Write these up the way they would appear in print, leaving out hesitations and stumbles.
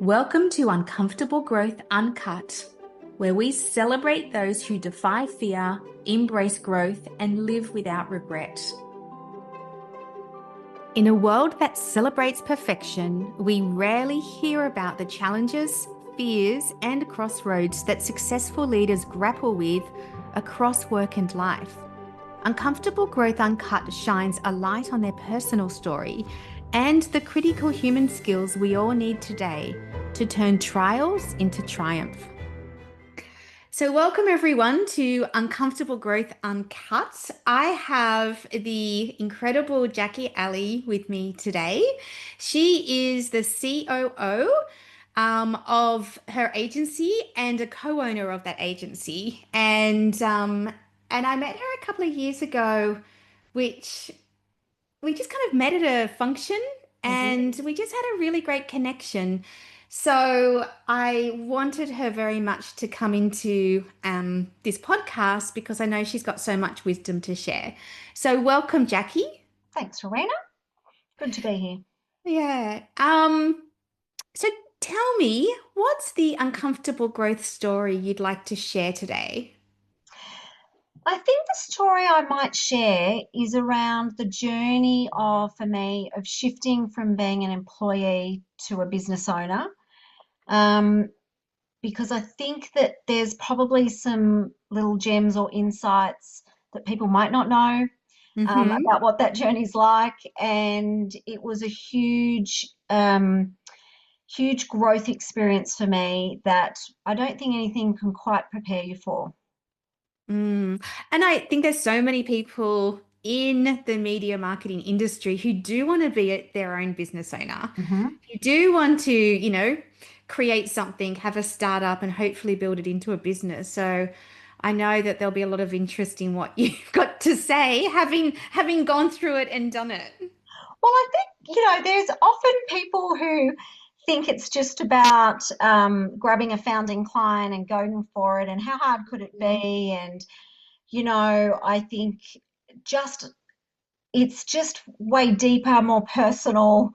Welcome to Uncomfortable Growth Uncut, where we celebrate those who defy fear, embrace growth, and live without regret. In a world that celebrates perfection, we rarely hear about the challenges, fears, and crossroads that successful leaders grapple with across work and life. Uncomfortable Growth Uncut shines a light on their personal story and the critical human skills we all need today to turn trials into triumph. So welcome everyone to Uncomfortable Growth Uncut. I have the incredible Jacquie Alley with me today. She is the COO of her agency and a co-owner of that agency. And I met her a couple of years ago, which we just kind of met at a function and we just had a really great connection. So I wanted her very much to come into this podcast because I know she's got so much wisdom to share. So welcome, Jacquie. Thanks, Rowena. Good to be here. Yeah. So tell me, what's the uncomfortable growth story you'd like to share today? I think the story I might share is around the journey for me of shifting from being an employee to a business owner. Because I think that there's probably some little gems or insights that people might not know about what that journey's like. And it was a huge growth experience for me that I don't think anything can quite prepare you for. And I think there's so many people in the media marketing industry who do want to be their own business owner, Mhm. who do want to, create something, have a startup, and hopefully build it into a business. So I know that there'll be a lot of interest in what you've got to say, having gone through it and done it. Well, I think, there's often people who think it's just about grabbing a founding client and going for it and how hard could it be? And, I think just it's just way deeper, more personal,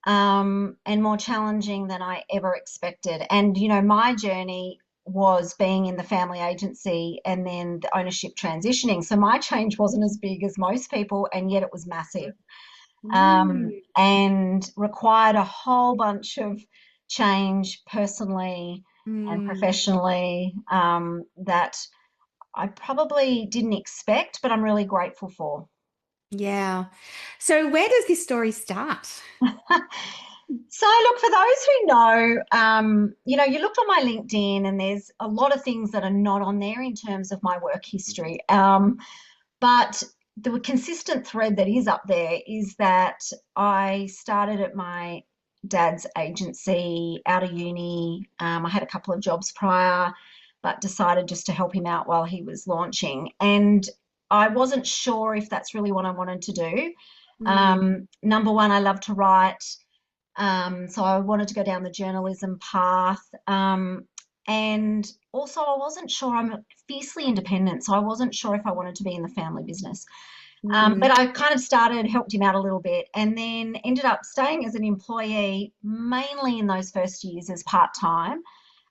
and more challenging than I ever expected. And, my journey was being in the family agency and then the ownership transitioning. So my change wasn't as big as most people, and yet it was massive. Mm. And required a whole bunch of change personally and Mm. professionally that I probably didn't expect, but I'm really grateful for. Yeah. So where does this story start? So, look, for those who know, you looked on my LinkedIn and there's a lot of things that are not on there in terms of my work history. But the consistent thread that is up there is that I started at my dad's agency out of uni. I had a couple of jobs prior, but decided just to help him out while he was launching. And I wasn't sure if that's really what I wanted to do. Mm. Number one, I love to write. So I wanted to go down the journalism path. And also, I wasn't sure, I'm fiercely independent, so I wasn't sure if I wanted to be in the family business. Mm. But I kind of started, helped him out a little bit, and then ended up staying as an employee mainly in those first years as part time,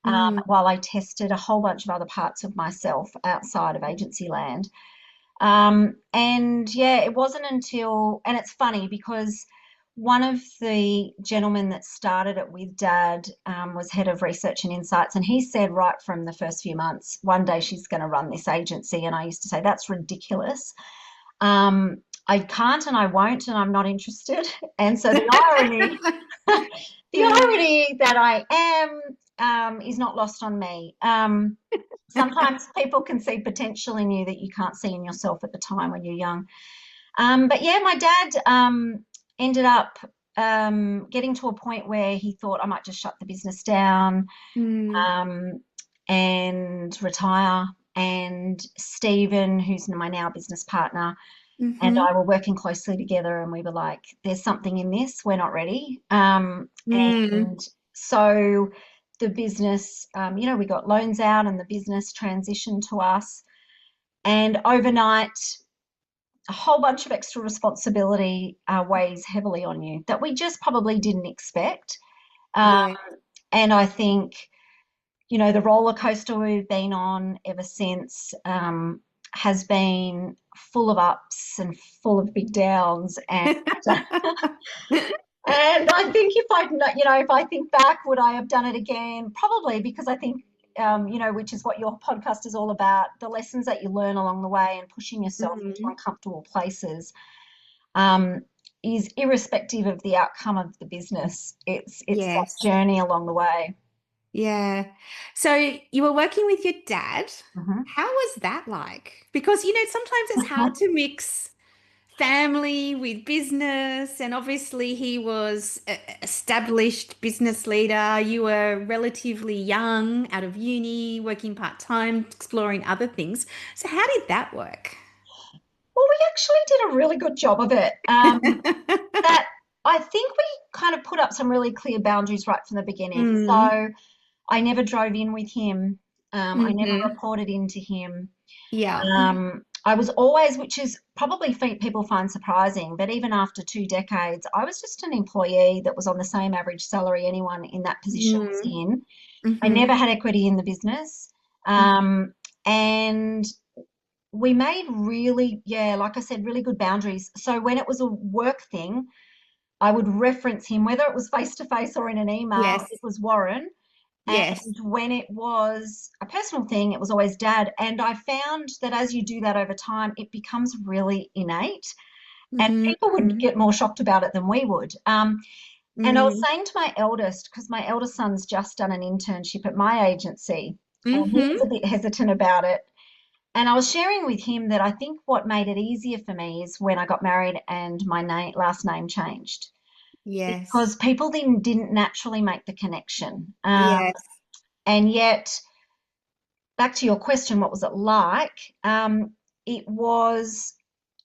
Mm. while I tested a whole bunch of other parts of myself outside of agency land. And yeah, it wasn't until, and it's funny because one of the gentlemen that started it with Dad was head of research and insights, and he said right from the first few months, one day she's going to run this agency. And I used to say, that's ridiculous. I can't and I won't, and I'm not interested. And so the irony, the Yeah. irony that I am is not lost on me. Sometimes people can see potential in you that you can't see in yourself at the time when you're young. But yeah, my dad ended up getting to a point where he thought I might just shut the business down Mm. um, and retire. And Stephen, who's my now business partner, and Mm-hmm. I were working closely together, and we were like, there's something in this, we're not ready. Mm. And so the business, we got loans out and the business transitioned to us. And overnight, a whole bunch of extra responsibility weighs heavily on you that we just probably didn't expect. Um, Yeah. And I think, you know, the roller coaster we've been on ever since has been full of ups and full of big downs. And I think if I'd, you know, if I think back, would I have done it again? Probably, because I think, you know, which is what your podcast is all about, the lessons that you learn along the way and pushing yourself into Mm, uncomfortable places, um, is irrespective of the outcome of the business. It's that yes. journey along the way. Yeah. So you were working with your dad. Mhm. How was that like? Because, sometimes it's hard to mix family with business, and obviously he was a established business leader. You were relatively young, out of uni, working part-time, exploring other things. So how did that work? Well, we actually did a really good job of it. That I think we kind of put up some really clear boundaries right from the beginning. Mm. So I never drove in with him. I never Hmm. reported into him. Yeah. I was always, which is probably people find surprising, but even after 2 decades, I was just an employee that was on the same average salary anyone in that position was Mm. in. I never Hmm. had equity in the business. Hmm. And we made really, yeah, like I said, really good boundaries. So when it was a work thing, I would reference him, whether it was face to face or in an email, Yes. it was Warren. And Yes. when it was a personal thing, it was always dad. And I found that as you do that over time, it becomes really innate. And Hmm. people would get more shocked about it than we would. And I was Mm. saying to my eldest, because my eldest son's just done an internship at my agency, and he was Hmm. a bit hesitant about it. And I was sharing with him that I think what made it easier for me is when I got married and my last name changed, Yes. because people then didn't naturally make the connection. Yes. And yet, back to your question, what was it like? It was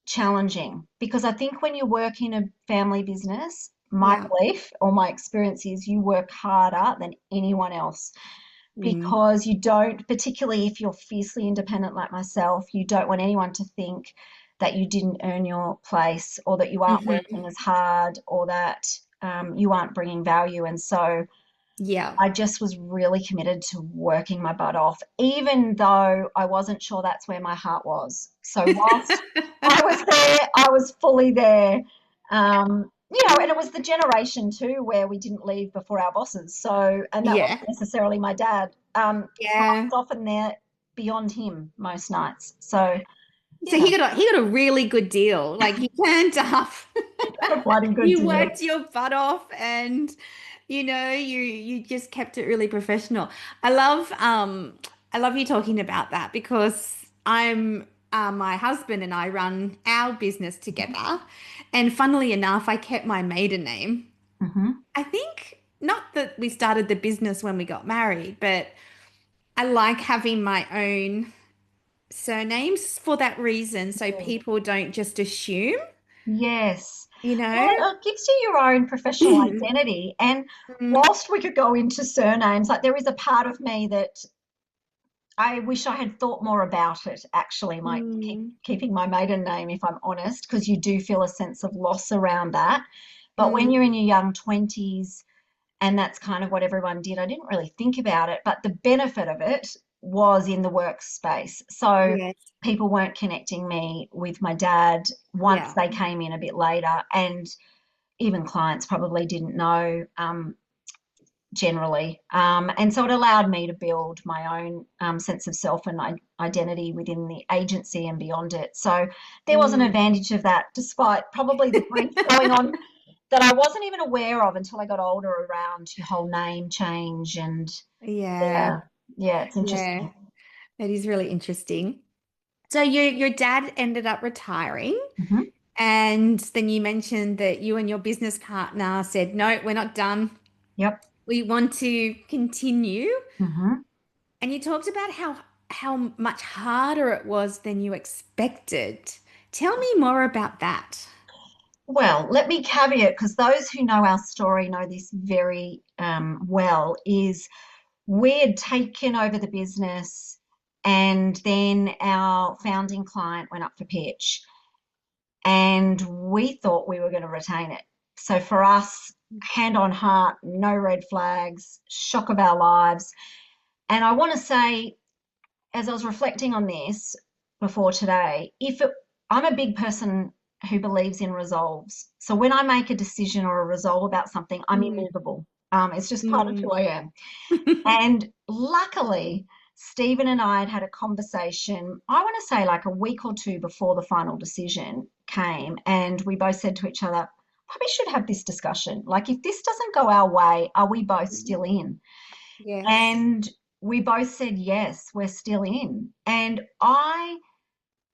challenging because I think when you work in a family business, my Yeah. belief or my experience is you work harder than anyone else Mm. because you don't, particularly if you're fiercely independent like myself, you don't want anyone to think that you didn't earn your place or that you aren't Hmm. working as hard or that you aren't bringing value. And so Yeah. I just was really committed to working my butt off, even though I wasn't sure that's where my heart was. So whilst I was there, I was fully there. You know, and it was the generation too where we didn't leave before our bosses. So, and that Yeah. wasn't necessarily my dad. So I Yeah. was often there beyond him most nights. So So yeah, he got a really good deal. Like you turned up, got a bloody good you deal. worked your butt off, and you just kept it really professional. I love you talking about that because my husband and I run our business together, and funnily enough, I kept my maiden name. Hmm. I think not that we started the business when we got married, but I like having my own surnames for that reason, so people don't just assume, Yes. you Well, know. it gives you your own professional identity. And Mm, whilst we could go into surnames, like there is a part of me that I wish I had thought more about it, actually, my mm, keeping my maiden name, if I'm honest, because you do feel a sense of loss around that. But when you're mm, in your young 20s, and that's kind of what everyone did, I didn't really think about it. But the benefit of it was in the workspace. So yes, people weren't connecting me with my dad once yeah, they came in a bit later. And even clients probably didn't know generally. And so it allowed me to build my own sense of self and identity within the agency and beyond it. So there was an mm, advantage of that, despite probably the grief going on that I wasn't even aware of until I got older around your whole name change. And yeah, yeah, yeah, it's yeah. interesting. That is really interesting. So your dad ended up retiring, Hmm. and then you mentioned that you and your business partner said, "No, we're not done. Yep. We want to continue." Hmm. And you talked about how much harder it was than you expected. Tell me more about that. Well, let me caveat because those who know our story know this very well. Is we had taken over the business and then our founding client went up for pitch and we thought we were going to retain it. So for us, hand on heart, no red flags, shock of our lives. And I want to say, as I was reflecting on this before today, I'm a big person who believes in resolves. So when I make a decision or a resolve about something, I'm Mm, immovable. It's just part of who mm. I am. And luckily, Stephen and I had a conversation, I want to say like a week or two before the final decision came. And we both said to each other, probably should have this discussion. Like, if this doesn't go our way, are we both still in? Yes. And we both said, yes, we're still in. And I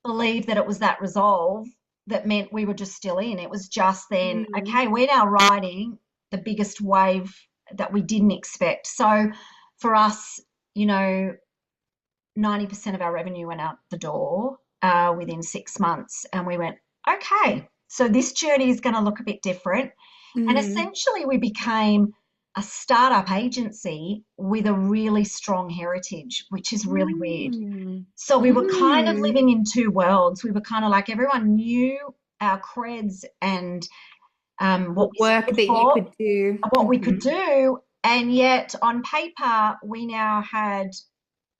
believe that it was that resolve that meant we were just still in. It was just then, Mm, okay, we're now riding the biggest wave that we didn't expect. So for us, you know, 90% of our revenue went out the door within 6 months. And we went, okay, so this journey is going to look a bit different. And mm, essentially, we became a startup agency with a really strong heritage, which is really weird. mm, So we were kind of mm. living in two worlds. We were kind of like everyone knew our creds and The what we work stood that you for, could do. what we could do. And yet, on paper, we now had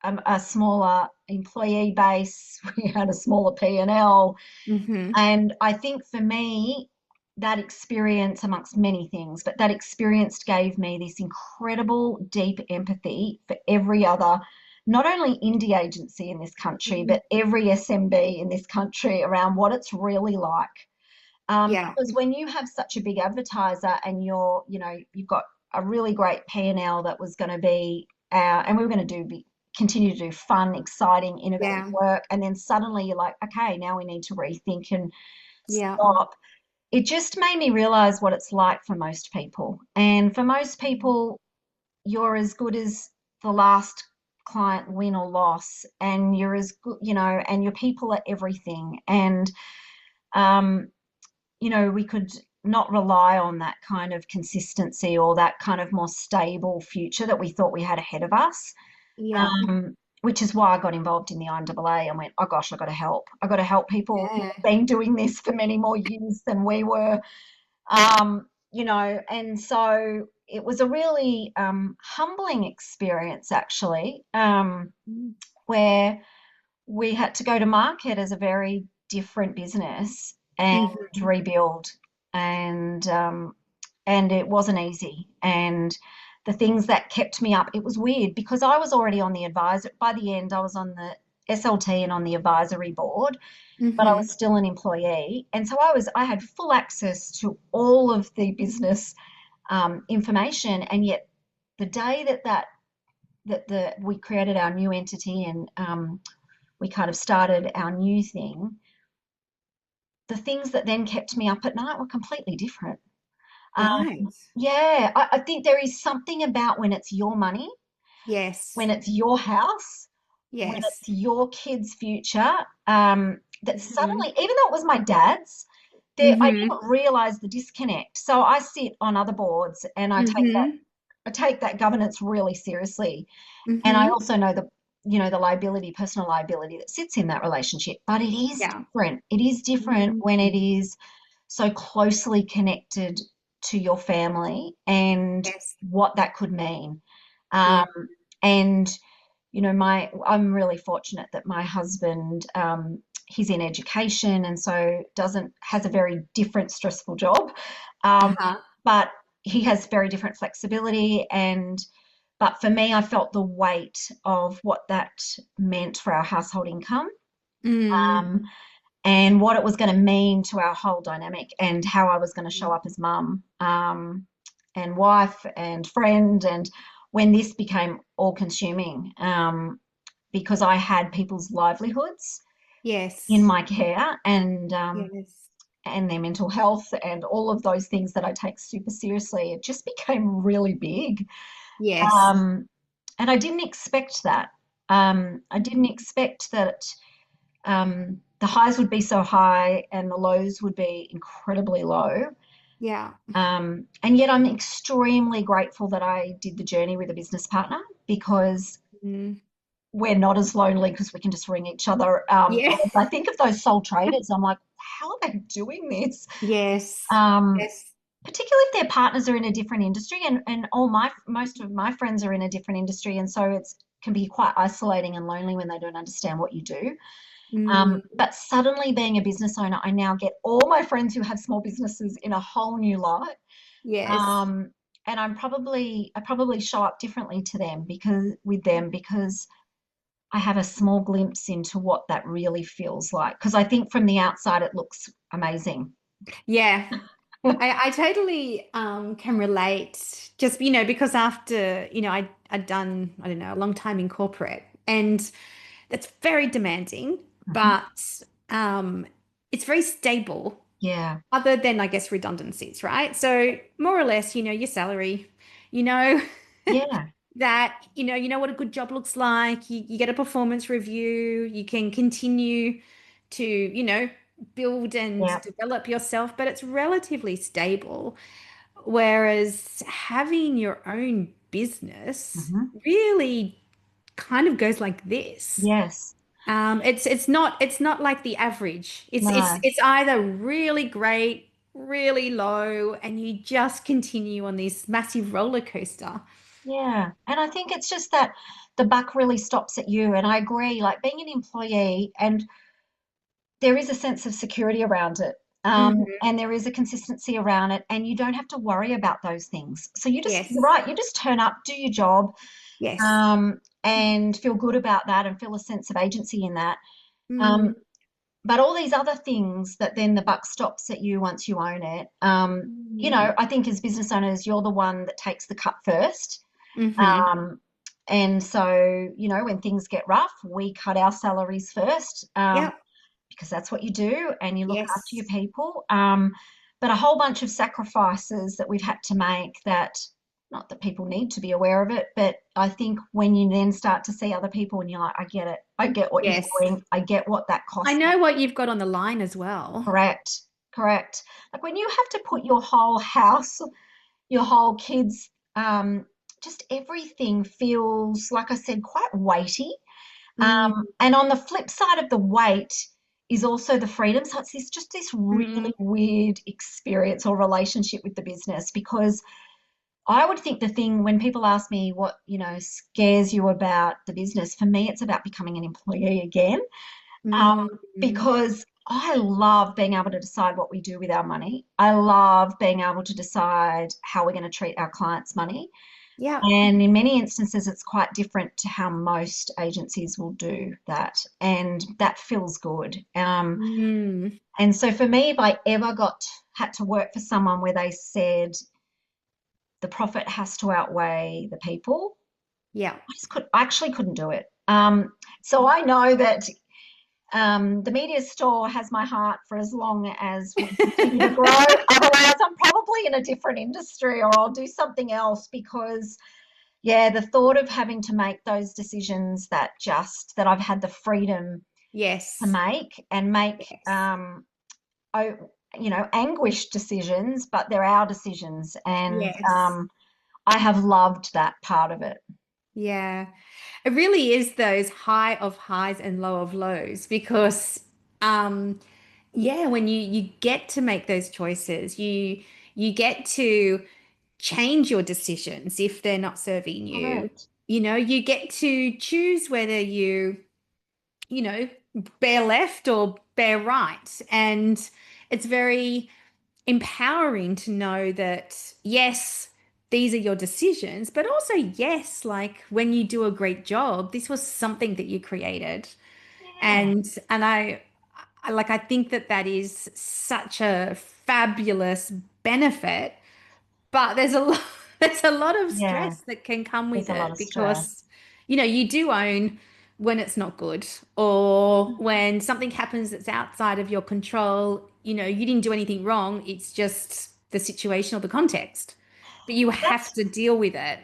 a smaller employee base. We had a smaller P&L. Mm-hmm. And I think for me, that experience, amongst many things, but that experience gave me this incredible deep empathy for every other, not only indie agency in this country, Mm-hmm. but every SMB in this country around what it's really like. Yeah. Because when you have such a big advertiser and you've got a really great P&L that was going to be and we were going to continue to do fun, exciting, innovative Yeah. work, and then suddenly you're like, okay, now we need to rethink and Yeah. stop. It just made me realize what it's like for most people. And for most people, you're as good as the last client win or loss, and you're as good, and your people are everything. And um, we could not rely on that kind of consistency or that kind of more stable future that we thought we had ahead of us. Yeah. Which is why I got involved in the IAA and went, oh gosh, I got to help. I got to help people who've Yeah. been doing this for many more years than we were. And so it was a really humbling experience actually, Mm. where we had to go to market as a very different business and Mm-hmm. rebuild, and and it wasn't easy. And the things that kept me up, it was weird because I was already on the advisor. By the end, I was on the SLT and on the advisory board, but I was Mm-hmm. still an employee, and so I had full access to all of the business information. And yet, the day that we created our new entity and we kind of started our new thing, the things that then kept me up at night were completely different. Right. Yeah, I think there is something about when it's your money, when Yes. it's your house, when Yes. it's your kids' future, that Mm-hmm. suddenly, even though it was my dad's, I Mm-hmm. didn't realize the disconnect. So I sit on other boards and Mm-hmm. I take that governance really seriously. And I Mm-hmm. also know the liability, personal liability that sits in that relationship. But it is Yeah. different. It is different when it Mm-hmm. is so closely connected to your family and Yes. what that could mean. Yeah. Um, and I'm really fortunate that my husband, he's in education and so doesn't has a very different stressful job, Uh-huh. but he has very different flexibility. And but for me, I felt the weight of what that meant for our household income, Mm. um, and what it was going to mean to our whole dynamic and how I was going to show up as mum, and wife and friend. And when this became all consuming, because I had people's livelihoods in Yes. my care, Yes. and their mental health and all of those things that I take super seriously, it just became really big. Yes. Um, and I didn't expect that. I didn't expect that the highs would be so high and the lows would be incredibly low. Yeah. And yet I'm extremely grateful that I did the journey with a business partner, because Mm. we're not as lonely because we can just ring each other. Yeah. Whereas I think of those sole traders, I'm like, how are they doing this? Yes. Um, Yes. particularly if their partners are in a different industry, and all my most of my friends are in a different industry, and so it's can be quite isolating and lonely when they don't understand what you do. Mm, But suddenly being a business owner, I now get all my friends who have small businesses in a whole new light. yes. Um, and I probably show up differently to them because I have a small glimpse into what that really feels like. Because I think from the outside it looks amazing. Yeah. I totally can relate just, because after, I'd done, I don't know, a long time in corporate and that's very demanding, Mhm. but it's very stable Yeah, other than, I guess, redundancies, right? So more or less, your salary, you know, yeah, that, you know what a good job looks like. You get a performance review, you can continue to, build and yeah. develop yourself, but it's relatively stable. Whereas having your own business Hmm. really kind of goes like this. Yes. It's not like the average. No. It's either really great, really low, and you just continue on this massive roller coaster. Yeah. And I think it's just that the buck really stops at you. And I agree, like being an employee, and there is a sense of security around it. Hmm. And there is a consistency around it, and you don't have to worry about those things. So you're Yes. right, you just turn up, do your job, Yes. and feel good about that and feel a sense of agency in that. Um, Mm. but all these other things that then the buck stops at you once you own it. Mm. I think as business owners, you're the one that takes the cut first. Hmm. Um, and so, when things get rough, we cut our salaries first. Yep. Because that's what you do and you look after your Yes. people. But a whole bunch of sacrifices that we've had to make that, not that people need to be aware of it, but I think when you then start to see other people and you're like, I get it, I get what you're Yes. doing, I get what that I costs. know what you've got on the line as well. Correct, correct. Like when you have to put your whole house, your whole kids, just everything feels, like I said, quite weighty. Mm. And on the flip side of the weight is also the freedom. So it's just this really Mm. weird experience or relationship with the business because I would think the thing when people ask me what, scares you about the business, for me, it's about becoming an employee again. Mm. Because I love being able to decide what we do with our money. I love being able to decide how we're going to treat our clients' money. Yep. And in many instances, it's quite different to how most agencies will do that. And that feels good. Mm. And so for me, if I ever had to work for someone where they said the profit has to outweigh the people, Yep. I actually couldn't do it. So I know that the media store has my heart for as long as we continue to grow. Otherwise, I'm probably in a different industry or I'll do something else because yeah, the thought of having to make those decisions that I've had the freedom to Yes. make and make, Yes. oh, anguished decisions, but they're our decisions. And Yes. I have loved that part of it. Yeah. It really is those high of highs and low of lows because yeah, when you get to make those choices, you get to change your decisions if they're not serving you. Correct. You get to choose whether you know, bear left or bear right. And it's very empowering to know that, yes, these are your decisions, but also, yes, like when you do a great job, this was something that you created. Yeah. And I think that that is such a fabulous benefit, but there's a lot there's a lot of Yeah. stress that can come with There's a lot it of stress. because you do own when it's not good or when something happens that's outside of your control. You didn't do anything wrong. It's just the situation or the context. But you have That's to deal with it.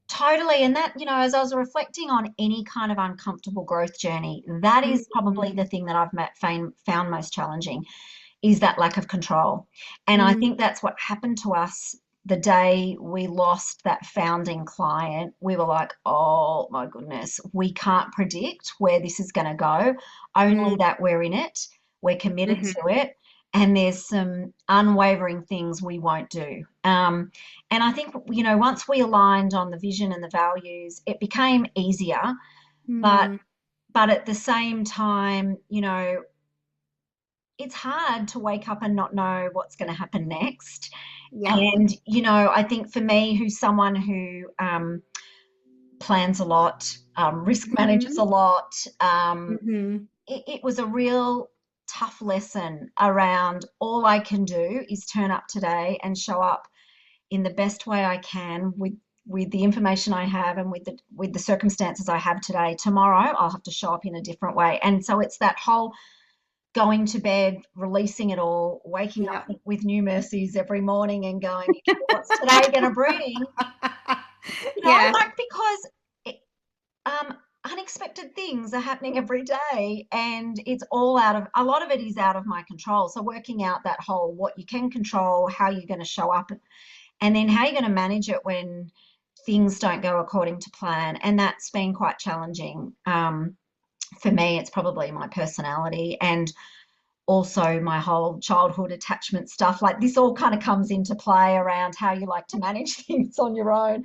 totally. And that, as I was reflecting on any kind of uncomfortable growth journey, that is probably Mm, the thing that I've found most challenging is that lack of control. And I mm, think that's what happened to us the day we lost that founding client. We were like, oh my goodness, we can't predict where this is going to go, only mm, that we're in it, we're committed to mhm. it. and there's some unwavering things we won't do. And I think, once we aligned on the vision and the values, it became easier. But Mm. at the same time, it's hard to wake up and not know what's going to happen next. Yep. And, I think for me, who's someone who plans a lot, risk manages a Mm-hmm. lot, Mm-hmm. it was a real tough lesson around all I can do is turn up today and show up in the best way I can with the information I have and with the circumstances I have today. Tomorrow I'll have to show up in a different way. And so it's that whole going to bed, releasing it all, waking up Yep. with new mercies every morning and going, okay, what's today going to bring? Yeah. Like, because it, unexpected things are happening every day, and it's all a lot of it is out of my control. So working out that whole what you can control, how you're going to show up, and then how you're going to manage it when things don't go according to plan. And that's been quite challenging. For me, it's probably my personality and also my whole childhood attachment stuff. Like, this all kind of comes into play around how you like to manage things on your own.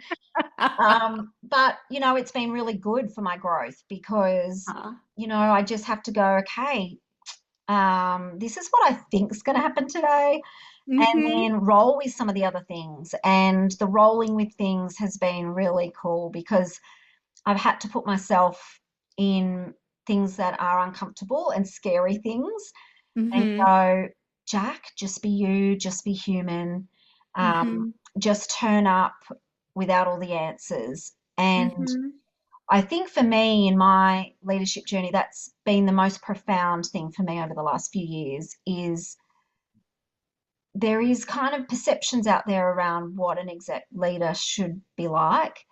But it's been really good for my growth because Uh, I just have to go, okay, this is what I think is going to happen today, and mm-hmm. then roll with some of the other things. And the rolling with things has been really cool because I've had to put myself in things that are uncomfortable and scary things and Mm-hmm. go, Jack, just be you, just be human, Mm-hmm. just turn up without all the answers. And Mm-hmm. I think for me in my leadership journey, that's been the most profound thing for me over the last few years is there is kind of perceptions out there around what an exec leader should be like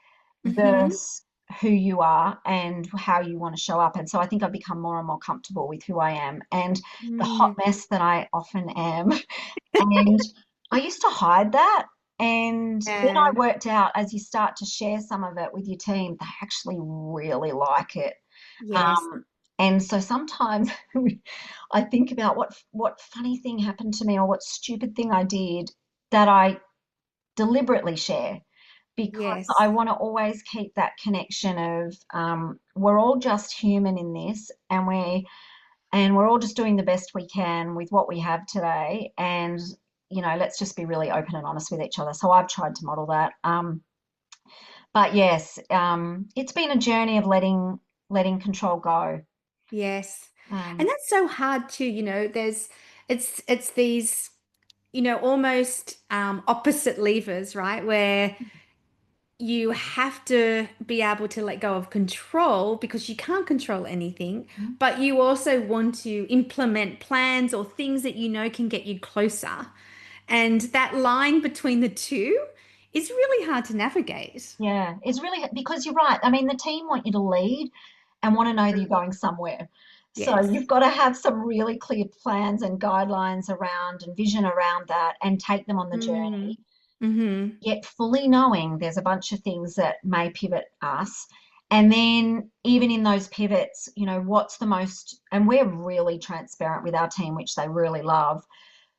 Mm-hmm. versus who you are and how you want to show up. And so I think I've become more and more comfortable with who I am and the hot Mm. mess that I often am. And I used to hide that. And then Yeah. I worked out as you start to share some of it with your team, they actually really like it. Yes. And so sometimes I think about what funny thing happened to me or what stupid thing I did that I deliberately share because I Yes. want to always keep that connection of we're all just human in this, and we're all just doing the best we can with what we have today, and let's just be really open and honest with each other. So I've tried to model that. But yes, it's been a journey of letting control go. Yes. And Um, that's so hard too, there's it's these, almost opposite levers, right? Where you have to be able to let go of control because you can't control anything, but you also want to implement plans or things that can get you closer. And that line between the two is really hard to navigate. yeah, it's really because you're right. I mean, the team want you to lead and want to know that you're going somewhere. So Yes. you've got to have some really clear plans and guidelines around and vision around that and take them on the Mm. journey, Mm-hmm. yet fully knowing there's a bunch of things that may pivot us. And then even in those pivots, what's the most, and we're really transparent with our team, which they really love.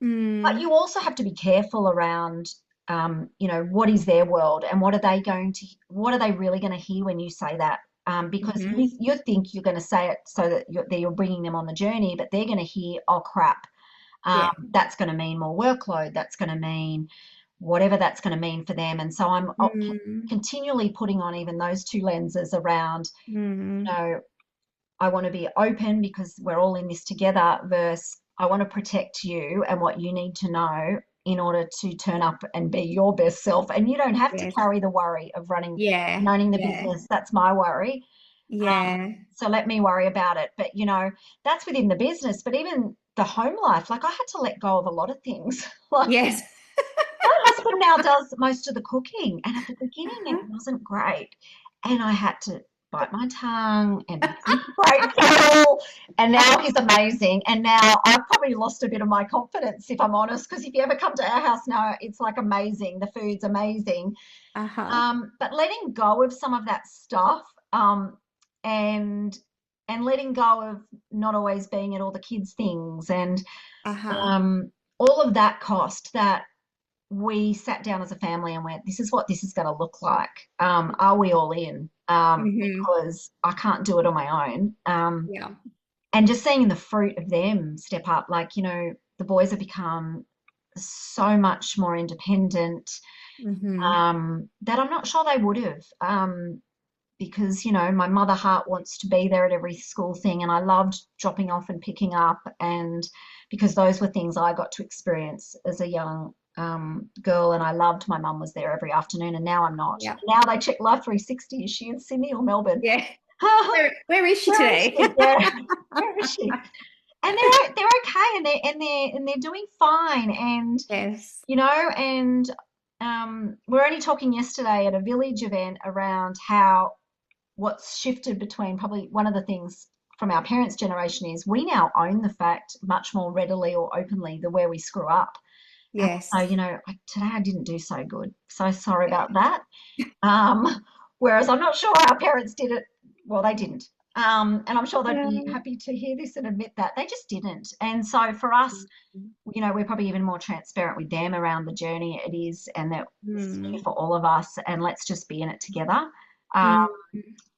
But Mm. you also have to be careful around, what is their world and what are they really going to hear when you say that? Because Mm-hmm. you think you're going to say it so that you're bringing them on the journey, but they're going to hear, oh crap, Yeah. that's going to mean more workload. That's going to mean whatever that's going to mean for them. And so I'm Mm. continually putting on even those two lenses around, you Mm. know, I want to be open because we're all in this together versus I want to protect you and what you need to know in order to turn up and be your best self. And you don't have to Yes. carry the worry of running Yeah. and owning the Yeah. business. That's my worry. Yeah. So let me worry about it. But that's within the business. But even the home life, like I had to let go of a lot of things. Like Yes. my husband now does most of the cooking, and at the beginning it Uh-huh. wasn't great. And I had to bite my tongue and be super grateful. And now he's amazing. And now I've probably lost a bit of my confidence, if I'm honest, because if you ever come to our house now, it's like amazing. The food's amazing. Uh-huh. But letting go of some of that stuff, and letting go of not always being at all the kids' things, and Uh-huh. All of that cost that we sat down as a family and went, this is what this is going to look like. Are we all in? Mm-hmm. Because I can't do it on my own. Yeah. And just seeing the fruit of them step up, like, the boys have become so much more independent, Mm-hmm. that I'm not sure they would have. Because, my mother heart wants to be there at every school thing, and I loved dropping off and picking up, and because those were things I got to experience as a young girl, and I loved my mum was there every afternoon, and now I'm not. Yeah. Now they check Life 360. Is she in Sydney or Melbourne? Yeah. Where is she Where is today? she? Yeah, where is she? And they're okay, and they're doing fine, and Yes. and we're only talking yesterday at a village event around how what's shifted between probably one of the things from our parents' generation is we now own the fact much more readily or openly the where we screw up. And so, Yes. today I didn't do so good. So sorry about Yeah. that. Whereas I'm not sure our parents did it. Well, they didn't. And I'm sure they'd be Yeah. happy to hear this and admit that they just didn't. And so for us, we're probably even more transparent with them around the journey it is, and that this is here Mm. for all of us, and let's just be in it together. Um,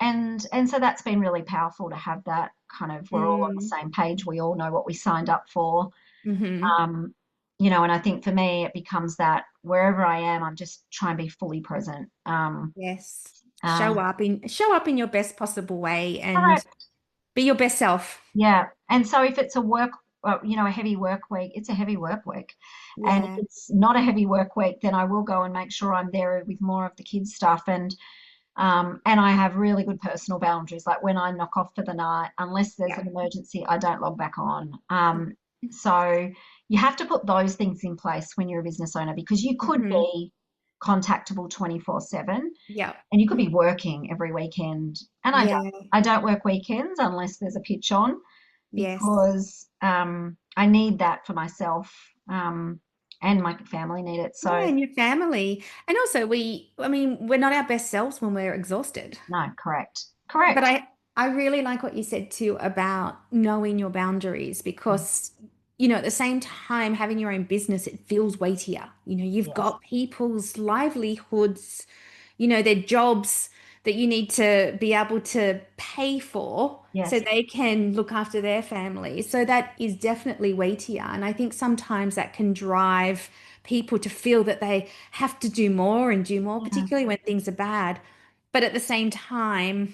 Mm. and so that's been really powerful to have that kind of, we're all on the Mm. same page, we all know what we signed up for. Mm-hmm. um, and I think for me it becomes that wherever I am, I'm just trying to be fully present. Yes. uh, Show up in your best possible way and Correct. be your best self. Yeah, and so if it's a work a heavy work week, it's a heavy work week, and if Yeah. it's not a heavy work week, then I will go and make sure I'm there with more of the kids stuff. And I have really good personal boundaries. Like when I knock off for the night, unless there's Yeah. an emergency, I don't log back on. So you have to put those things in place when you're a business owner, because you could Mm-hmm. be contactable 24/7, Yeah. and you could be working every weekend. And Yeah. I don't work weekends unless there's a pitch on, Yes. because I need that for myself, and my family need it. Yeah, So and your family. And also I mean, we're not our best selves when we're exhausted. no, correct, But correct. I really like what you said too about knowing your boundaries because, at the same time, having your own business, it feels weightier. You've Yes, got people's livelihoods, their jobs that you need to be able to pay for so yes. they can look after their families. So that is definitely weightier. And I think sometimes that can drive people to feel that they have to do more, Yeah. particularly when things are bad. But at the same time,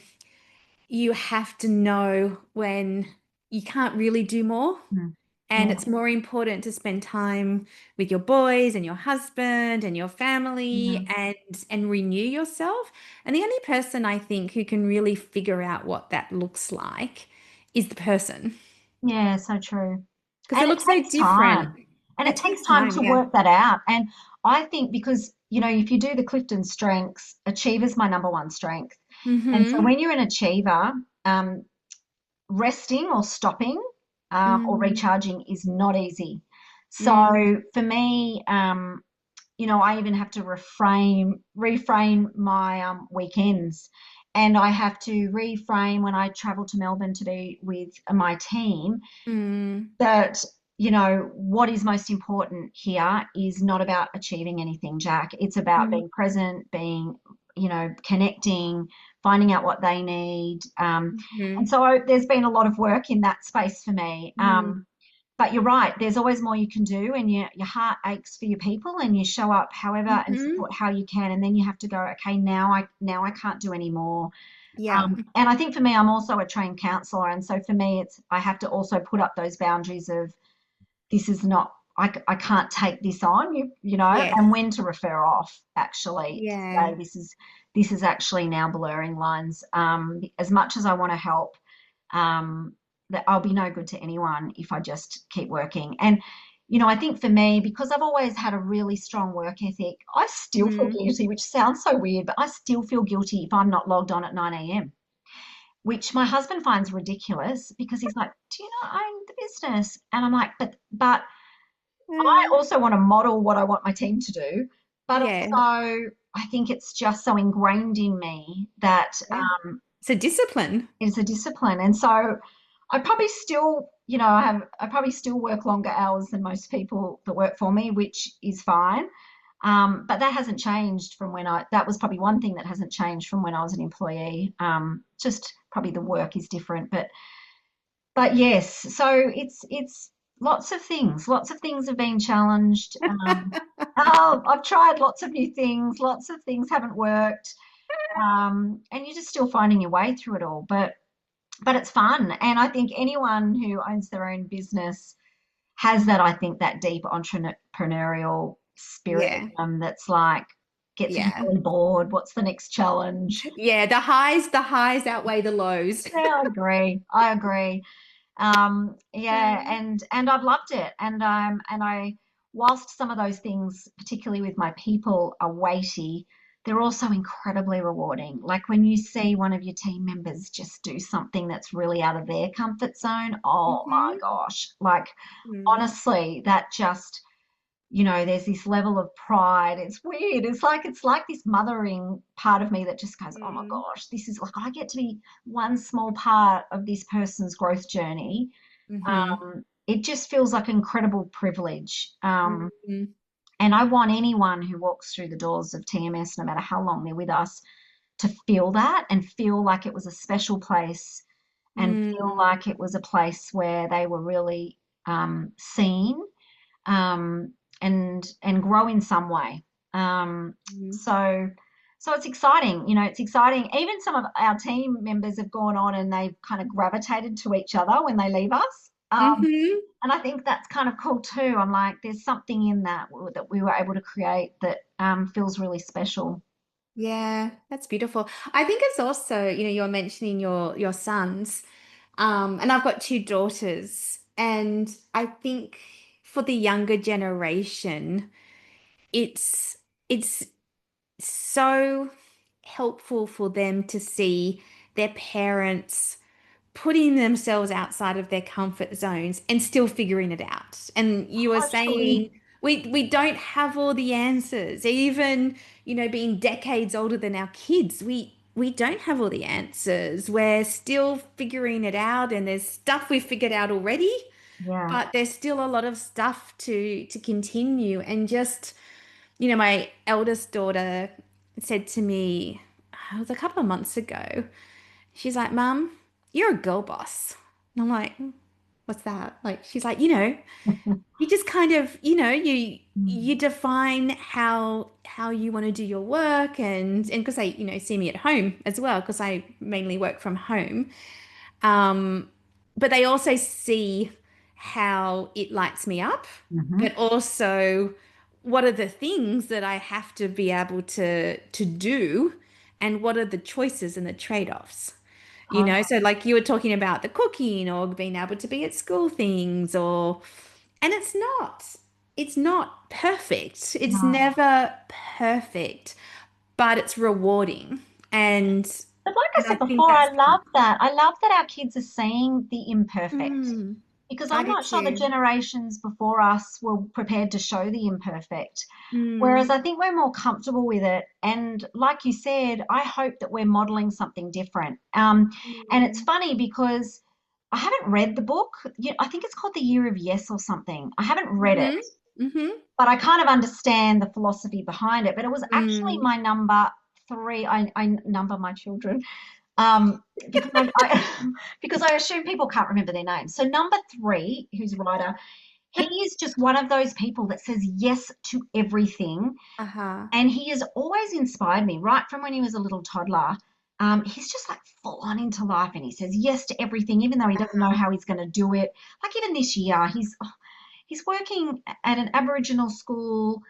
you have to know when you can't really do more. Mm. And Yeah. it's more important to spend time with your boys and your husband and your family Yeah. and renew yourself. And the only person I think who can really figure out what that looks like is the person. Yeah, so true. Because And it it looks so takes different. time. And it It takes takes time time, to yeah. work that out. And I think because, if you do the Clifton strengths, achiever's my number one strength. And so Mm-hmm. when you're an achiever, um, resting or stopping, or Mm, recharging is not easy. mm, So for me, I even have to reframe my weekends, and I have to reframe when I travel to Melbourne to be with my team, mm, that what is most important here is not about achieving anything, Jack. It's about mm, being present, being connecting, finding out what they need. And mm, so there's been a lot of work in that space for me. mm, But you're right, there's always more you can do, and your heart aches for your people, and you show up however and mm-hmm. support how you can, and then you have to go, okay, now I can't do any more. Yeah. And I think for me, I'm also a trained counselor, and so for me, it's I have to also put up those boundaries of, this is not, I can't take this on, Yes. and when to refer off, actually, to say Yeah. this is actually now blurring lines. As much as I want to help, that I'll be no good to anyone if I just keep working. And I think for me, because I've always had a really strong work ethic, I still feel Mm, guilty, which sounds so weird, but I still feel guilty if I'm not logged on at 9 a.m., which my husband finds ridiculous, because he's like, do you not own the business? And I'm like, but I uh, also want to model what I want my team to do, but yeah. also I think it's just so ingrained in me that Yeah. It's a discipline. it's a discipline. And so I probably still I probably still work longer hours than most people that work for me, which is fine. But that hasn't changed from that was probably one thing that hasn't changed from when I was an employee. Just probably the work is different, but yes, so it's lots of things have been challenged. Oh, I've tried lots of new things, lots of things haven't worked, and you're just still finding your way through it all. But it's fun, and I think anyone who owns their own business has that. I think that deep entrepreneurial spirit in Yeah. them that's like gets Yeah. really bored. What's the next challenge? Yeah, the highs outweigh the lows. Yeah, I agree. I agree. Yeah. Yeah, and I've loved it. And whilst some of those things, particularly with my people, are weighty, they're also incredibly rewarding. Like when you see one of your team members just do something that's really out of their comfort zone, oh my Mm-hmm. gosh. Like honestly, that just there's this level of pride. It's weird. It's like this mothering part of me that just goes, oh my Mm-hmm. gosh, this is like I get to be one small part of this person's growth journey. Mm-hmm. It just feels like an incredible privilege. Mm-hmm. And I want anyone who walks through the doors of TMS, no matter how long they're with us, to feel that and feel like it was a special place and feel Mm-hmm. like it was a place where they were really seen, and grow in some way. So it's exciting. It's exciting. Even some of our team members have gone on and they've kind of gravitated to each other when they leave us. Mm-hmm. And I think that's kind of cool too. I'm like, there's something in that we were able to create that feels really special. Yeah, that's beautiful. I think it's also, you're mentioning your sons, and I've got two daughters, and I think for the younger generation, it's so helpful for them to see their parents putting themselves outside of their comfort zones and still figuring it out. And you were Totally. saying we don't have all the answers, even, being decades older than our kids. We don't have all the answers. We're still figuring it out, and there's stuff we've figured out already, Yeah. but there's still a lot of stuff to continue. And just, my eldest daughter said to me, it was a couple of months ago. She's like, Mum, you're a girl boss. And I'm like, what's that? Like, she's like, you just kind of, you define how you want to do your work, and because they, see me at home as well, because I mainly work from home. Um, but they also see how it lights me up, Mm-hmm. but also what are the things that I have to be able to do, and what are the choices and the trade-offs. So like you were talking about the cooking or being able to be at school things, and it's not perfect. It's No. never perfect, but it's rewarding. And But like I and I said think before, I that's love that. I love that our kids are seeing the imperfect mm, because I I'm do not sure the too. generations before us were prepared to show the imperfect. Mm, Whereas I think we're more comfortable with it. And like you said, I hope that we're modeling something different. And it's mm, funny because I haven't read the book. I think it's called The Year of Yes or something. I haven't read it, mm-hmm, mm-hmm, but I kind of understand the philosophy behind it. But it was actually mm, my number three. I number my children because because I assume people can't remember their names. So number three, who's a writer, he is just one of those people that says yes to everything, uh-huh. and he has always inspired me right from when he was a little toddler. He's just like full on into life, and he says yes to everything, even though he doesn't know how he's going to do it. Like even this year, he's working at an Aboriginal school.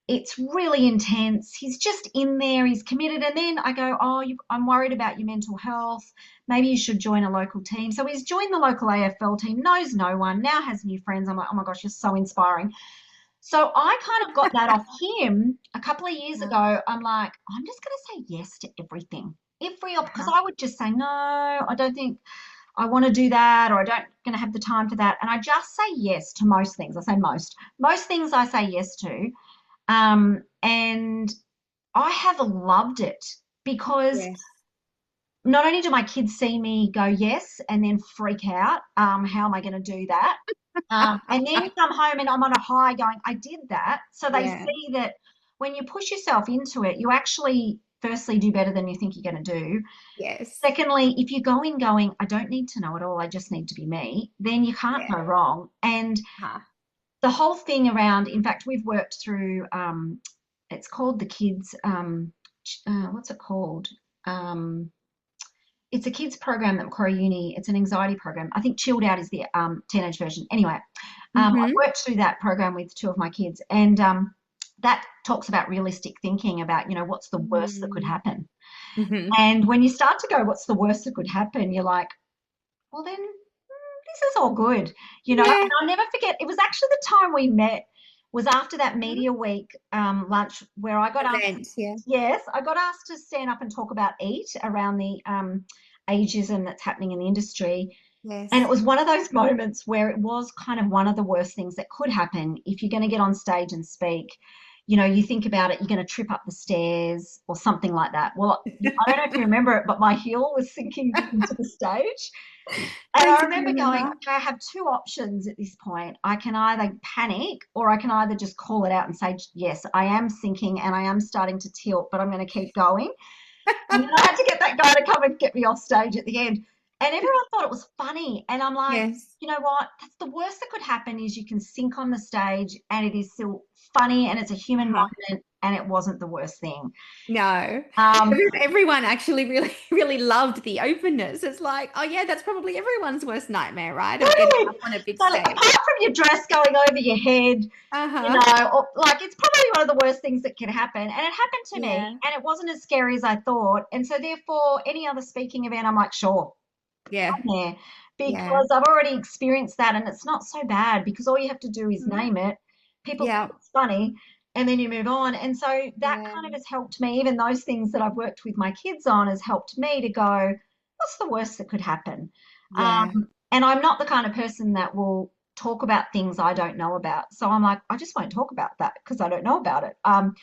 It's really intense. He's just in there. He's committed. And then I go, oh, I'm worried about your mental health. Maybe you should join a local team. So he's joined the local AFL team, knows no one, now has new friends. I'm like, oh my gosh, you're so inspiring. So I kind of got that off him a couple of years Uh-huh. ago. I'm like, I'm just going to say yes to everything. Because Uh-huh. I would just say, no, I don't think I want to do that, or I don't going to have the time for that. And I just say yes to most things. I say most things I say yes to. And I have loved it because Yes. not only do my kids see me go yes and then freak out, how am I going to do that? And then come home and I'm on a high going, I did that. So they Yeah. see that when you push yourself into it, you actually firstly do better than you think you're going to do. Yes. Secondly, if you go in going, I don't need to know it all, I just need to be me, then you can't Yeah. go wrong. And Huh. the whole thing around, in fact, we've worked through, it's called the kids, what's it called? Um, it's a kids program that Macquarie Uni, it's an anxiety program. I think Chilled Out is the teenage version. Anyway, I've Mm-hmm. worked through that program with two of my kids, and that talks about realistic thinking about, what's the worst that could happen. Mm-hmm. And when you start to go, what's the worst that could happen? You're like, well, then this is all good, And Yeah. I'll never forget, it was actually the time we met was after that media week lunch where I got asked, Event. Yeah. yes, I got asked to stand up and talk about EAT around the ageism that's happening in the industry. And it Yes. was one of those moments where it was kind of one of the worst things that could happen if you're going to get on stage and speak. You think about it, you're going to trip up the stairs or something like that. Well, I don't know if you remember it, but my heel was sinking into the stage. And I I do remember going, remember. okay, I have two options at this point. I can either panic or I can either just call it out and say, yes, I am sinking and I am starting to tilt, but I'm going to keep going. And then I had to get that guy to come and get me off stage at the end. And everyone thought it was funny. And I'm like, Yes. you know what? That's the worst that could happen is you can sink on the stage and it is still funny and it's a human Uh-huh. moment and it wasn't the worst thing. No. Um, Everyone actually really, really loved the openness. It's like, oh yeah, that's probably everyone's worst nightmare, right? Of getting totally, up on a big totally. stage. Apart from your dress going over your head, Uh-huh. or like it's probably one of the worst things that can happen. And it happened to me Yeah. and it wasn't as scary as I thought. And so therefore any other speaking event, I'm like, sure, Yeah. there Yeah. because I've already experienced that and it's not so bad because all you have to do is Mhm. name it. People think Yeah. it's funny and then you move on. And so that Yeah. kind of has helped me. Even those things that I've worked with my kids on has helped me to go, what's the worst that could happen? Yeah. And I'm not the kind of person that will talk about things I don't know about. So I'm like, I just won't talk about that because I don't know about it.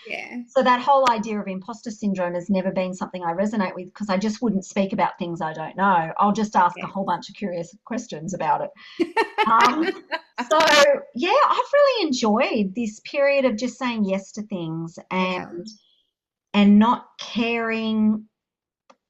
Yeah. So that whole idea of imposter syndrome has never been something I resonate with because I just wouldn't speak about things I don't know. I'll just ask a Yeah. whole bunch of curious questions about it. Um, so yeah, I've really enjoyed this period of just saying yes to things Yeah. and not caring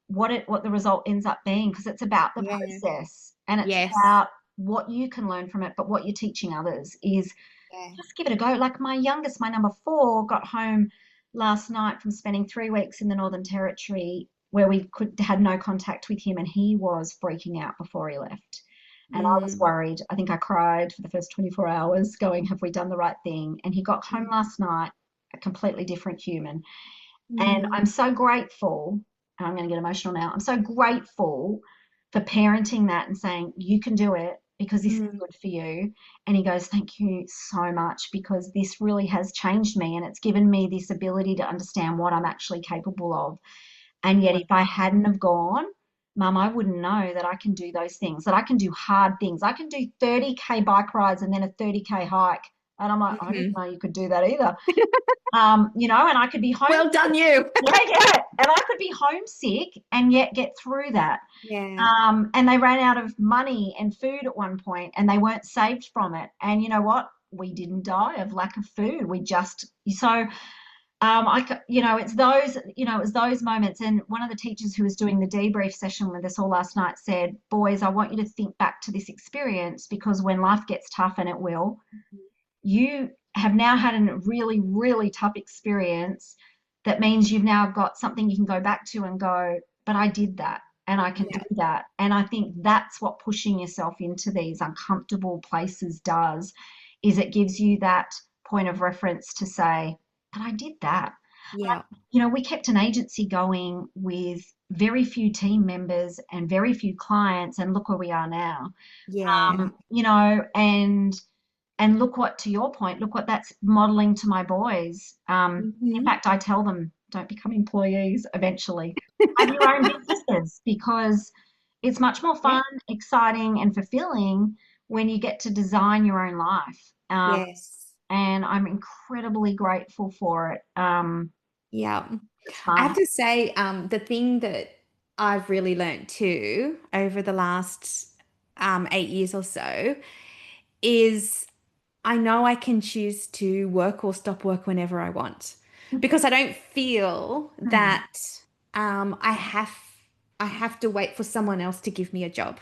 what the result ends up being because it's about the Yeah. process and it's Yes. about what you can learn from it, but what you're teaching others is Yeah. just give it a go. Like my youngest, my number four, got home last night from spending 3 weeks in the Northern Territory where we could had no contact with him and he was freaking out before he left. And I was Mm. worried. I think I cried for the first 24 hours going, have we done the right thing? And he got home Mm. last night, a completely different human. And Mm. I'm so grateful, and I'm going to get emotional now. I'm so grateful for parenting that and saying, you can do it because this is Mm. good for you. And he goes, thank you so much because this really has changed me and it's given me this ability to understand what I'm actually capable of. And yet, if I hadn't have gone, Mum, I wouldn't know that I can do those things, that I can do hard things. I can do 30K bike rides and then a 30K hike. And I'm like, I didn't Mhm. know you could do that either. And I could be Well homesick. done, you. Yeah, yeah. And I could be homesick and yet get through that. Yeah. And they ran out of money and food at one point and they weren't saved from it. And you know what? We didn't die of lack of food. We just, so it's those moments. And one of the teachers who was doing the debrief session with us all last night said, boys, I want you to think back to this experience because when life gets tough, and it will, you have now had a really, really tough experience. That means you've now got something you can go back to and go, but I did that and I can do Yeah. that. And I think that's what pushing yourself into these uncomfortable places does, is it gives you that point of reference to say, but I did that. Yeah. We kept an agency going with very few team members and very few clients, and look where we are now. Yeah. Um, you know, and and look what, to your point, look what that's modeling to my boys. In Hmm. fact, I tell them, don't become employees eventually. Have your own businesses because it's much more Yeah. fun, exciting, and fulfilling when you get to design your own life. Yes. And I'm incredibly grateful for it. Yeah. It's I have fun. to say, the thing that I've really learned too over the last 8 years or so is I know I can choose to work or stop work whenever I want because I don't feel Hmm. that I have to wait for someone else to give me a job.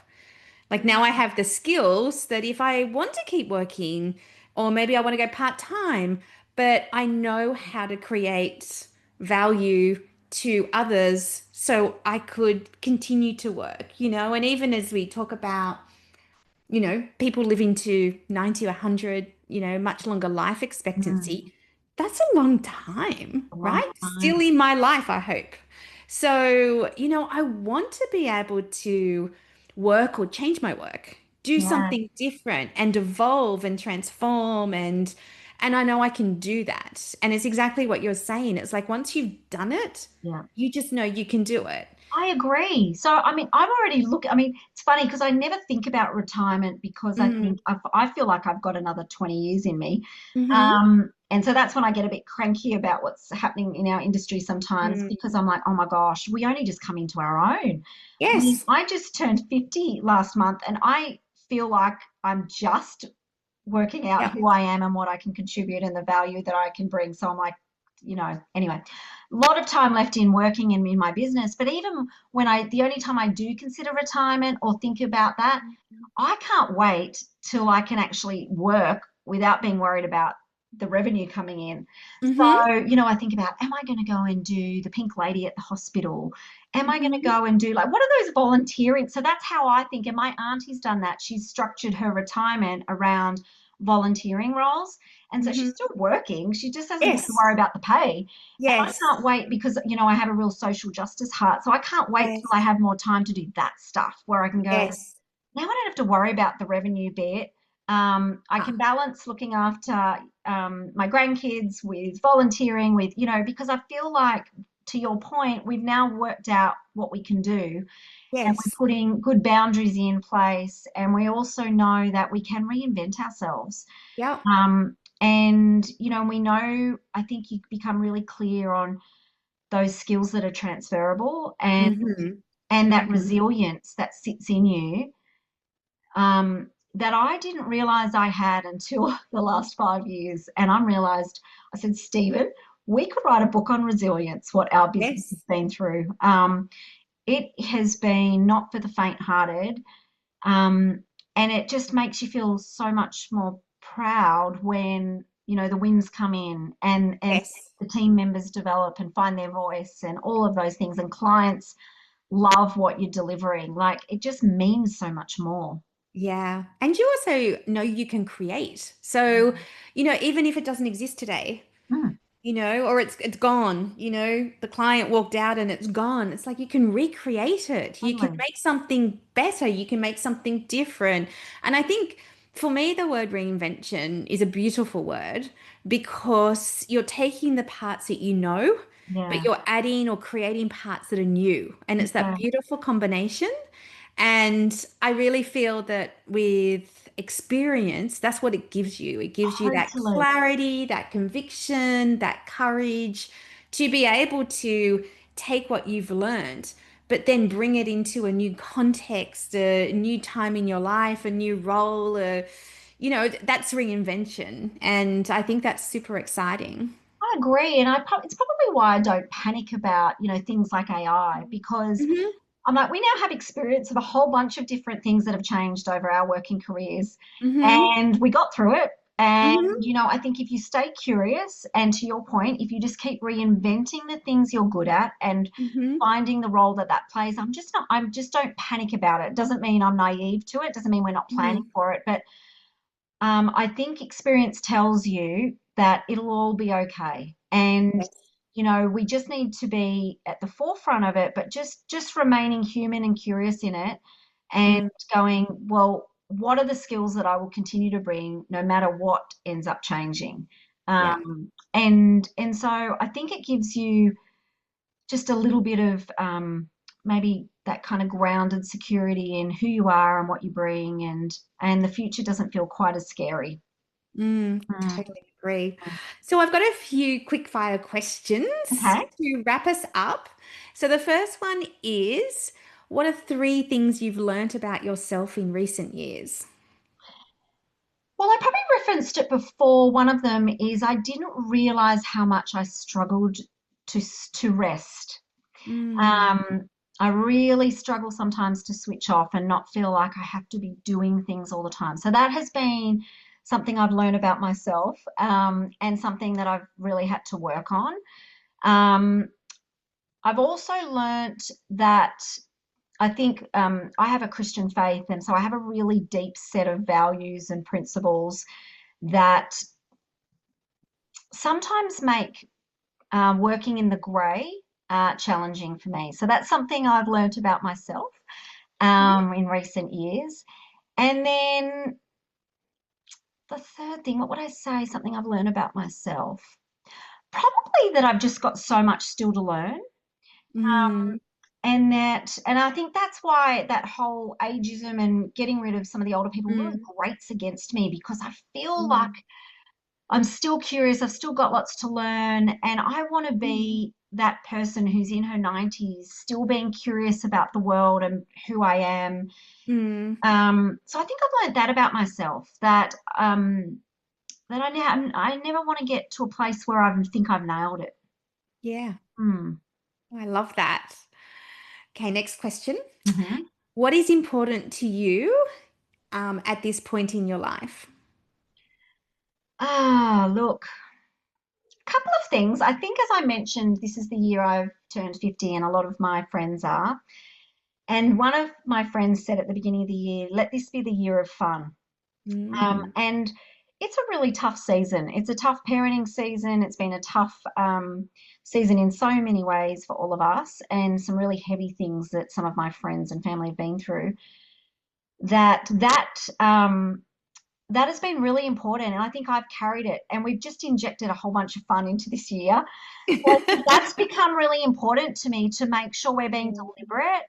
Like now I have the skills that if I want to keep working, or maybe I want to go part-time, but I know how to create value to others so I could continue to work, and even as we talk about people living to 90 or 100, much longer life Hmm. expectancy. That's a long time, A long right? Still time. in my life, I hope. So, I want to be able to work or change my work, do Yeah, something different and evolve and transform and I know I can do that. And it's exactly what you're saying. It's like once you've done it, yeah. you just know you can do it. I agree. So, I mean, I mean, it's funny because I never think about retirement because I Mm. think I feel like I've got another 20 years in me. Hmm. And so that's when I get a bit cranky about what's happening in our industry sometimes Mm. because I'm like, oh my gosh, we only just come into our own. I mean, Yes. I just turned 50 last month and I feel like I'm just working out Yeah. who I am and what I can contribute and the value that I can bring. So I'm like, anyway, a lot of time left in working and in my business. But even the only time I do consider retirement or think about that, I can't wait till I can actually work without being worried about the revenue coming in. Hmm. So, I think about, am I going to go and do the pink lady at the hospital? Am I going to Hmm. go and do like, what are those volunteering? So that's how I think. And my auntie's done that. She's structured her retirement around volunteering roles. And so she's Hmm. still working. She just doesn't have to Yes. worry about the pay. And I Yes. can't wait because, I have a real social justice heart. So I can't wait till I Yes. have more time to do that stuff where I can go, Yes. now I don't have to worry about the revenue bit. I can Ah, balance looking after my grandkids with volunteering, because I feel like, to your point, we've now worked out what we can do and we're yes. putting good boundaries in place. And we also know that we can reinvent ourselves. Yep. And, we know, I think you become really clear on those skills that are transferable Hmm. and that Hmm. resilience that sits in you that I didn't realize I had until the last 5 years. And I realized, I said, Stephen, we could write a book on resilience, what our business has Yes. been through. It has been not for the faint-hearted. Um, and it just makes you feel so much more proud when, the wins come in and Yes. the team members develop and find their voice and all of those things. And clients love what you're delivering. Like it just means so much more. Yeah. And you also know you can create. So, even if it doesn't exist today, Mm, or it's gone, the client walked out and it's gone. It's like you can recreate it. You can totally. make something better. You can make something different. And I think for me, the word reinvention is a beautiful word because you're taking the parts that you know, but Yeah. you're adding or creating parts that are new. And it's that Yeah. beautiful combination. And I really feel that with experience, that's what it gives you. It gives you that Totally. clarity, that conviction, that courage to be able to take what you've learned, but then bring it into a new context, a new time in your life, a new role. That's reinvention. And I think that's super exciting. I agree. And it's probably why I don't panic about, things like AI because Hmm. I'm like, we now have experience of a whole bunch of different things that have changed over our working careers. Hmm. And we got through it. And, Hmm. I think if you stay curious and to your point, if you just keep reinventing the things you're good at and Hmm. finding the role that plays, I just don't panic about it. Doesn't mean I'm naive to it. Doesn't mean we're not planning Hmm. for it. But I think experience tells you that it'll all be okay. And, Yes. we just need to be at the forefront of it, but just remaining human and curious in it and Mm. going, well, what are the skills that I will continue to bring no matter what ends up changing? Yeah. And so I think it gives you just a little bit of maybe that kind of grounded security in who you are and what you bring and the future doesn't feel quite as scary. Mm, Mm. totally Agree. So I've got a few quick fire questions Okay. to wrap us up. So the first one is, what are three things you've learnt about yourself in recent years? Well, I probably referenced it before. One of them is I didn't realize how much I struggled to rest. Mm, Um, I really struggle sometimes to switch off and not feel like I have to be doing things all the time. So that has been something I've learned about myself, and something that I've really had to work on. Um, I've also learnt that I think I have a Christian faith, and so I have a really deep set of values and principles that sometimes make working in the grey challenging for me. So that's something I've learnt about myself yeah. in recent years. And then the third thing, what would I say? Something I've learned about myself. Probably that I've just got so much still to learn. Mm, And I think that's why that whole ageism and getting rid of some of the older people really mm, grates against me, because I feel like mm, I'm still curious. I've still got lots to learn, and I want to mm, be that person who's in her 90s, still being curious about the world and who I am. mm. So I think I've learned that about myself, that I never want to get to a place where I think I've nailed it. Yeah, Hmm. I love that. Okay, next question. Hmm. What is important to you at this point in your life? Look, a couple of things. I think, as I mentioned, this is the year I've turned 50, and a lot of my friends are. And one of my friends said at the beginning of the year, let this be the year of fun. Mm, And it's a really tough season. It's a tough parenting season. It's been a tough season in so many ways for all of us, and some really heavy things that some of my friends and family have been through. That that has been really important, and I think I've carried it. And we've just injected a whole bunch of fun into this year. So I think that's become really important to me, to make sure we're being deliberate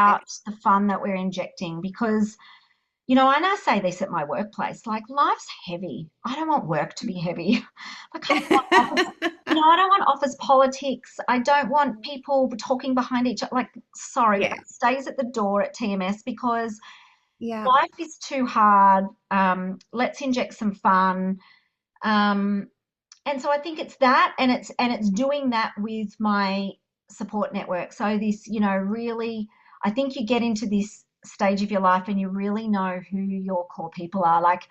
Yeah. about the fun that we're injecting, because and I say this at my workplace, like, life's heavy. I don't want work to be heavy. Like, I don't want office, I don't want office politics. I don't want people talking behind each other. Like, sorry, but Yeah. that stays at the door at TMS, because Yeah. life is too hard. Let's inject some fun. Um, and so I think it's that, and it's doing that with my support network. So this, really, I think you get into this stage of your life and you really know who your core people are. Like,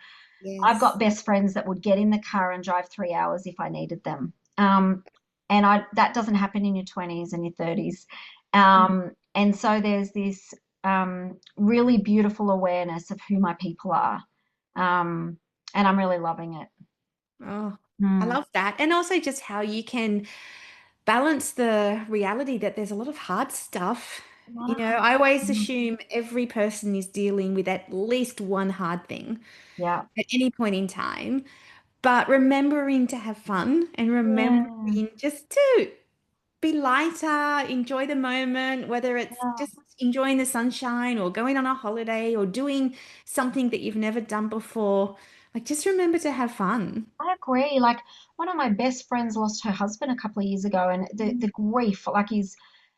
I've got Yes. best friends that would get in the car and drive 3 hours if I needed them. And I that doesn't happen in your 20s and your 30s. And so there's this really beautiful awareness of who my people are. Um, and I'm really loving it. Oh, I Mm. love that. And also just how you can balance the reality that there's a lot of hard stuff. A lot You of know, I always Mhm. assume every person is dealing with at least one hard thing Yeah. at any point in time, but remembering to have fun and Yeah. remembering just to be lighter, enjoy the moment, whether it's Yeah. just enjoying the sunshine or going on a holiday or doing something that you've never done before. Like, just remember to have fun. I agree. Like, one of my best friends lost her husband a couple of years ago, and the grief, like, is